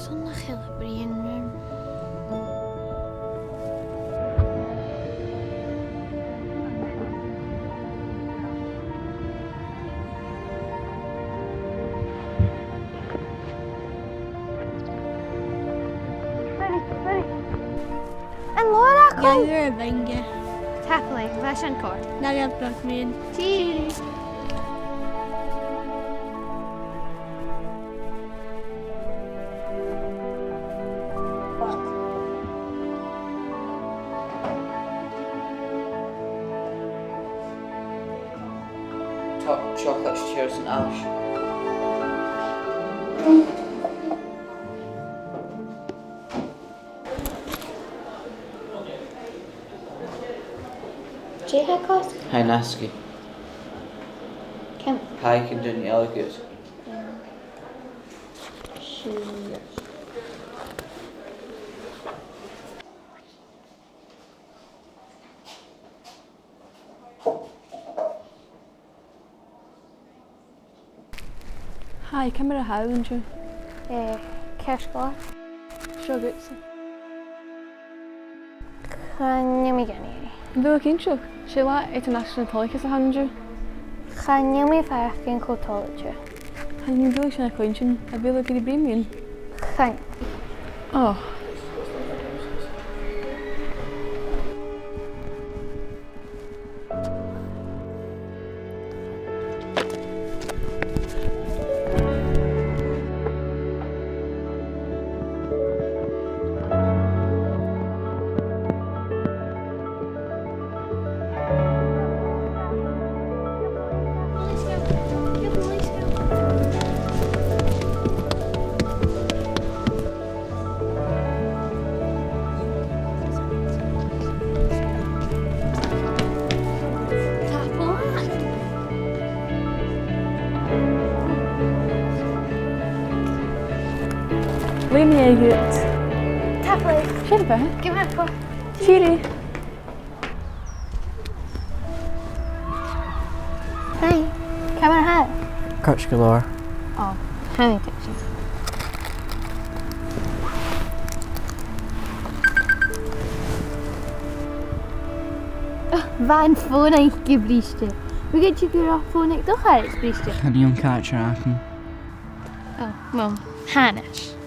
Zondag hele brian. Sorry. En Laura kom. Ganger venge. Tappling, vad känner kort? När jag pratar med en. Cheers. Top chocolate cheers and ash. Jay kort? Hi Naski. Kim. Hi can do the good. Cheers. Hi, camera haven du. Kerskål. Sugar. Kan jag mig gärna. Du kan inte. Sheila international tolkas han du. Kan jag mig farken kotolje. Han är du ska kunna. Jag vill att det blir min. Kan. Oh. Leave me a good. Tappling. Skärpa. Give me a kort. Chiri. Hej. Kan man här? Coach galore. Ja, han är inte. Van phone ikke briste. We get you your phone ik toch haar briste. Can you catch her? Oh, mom. Hanish.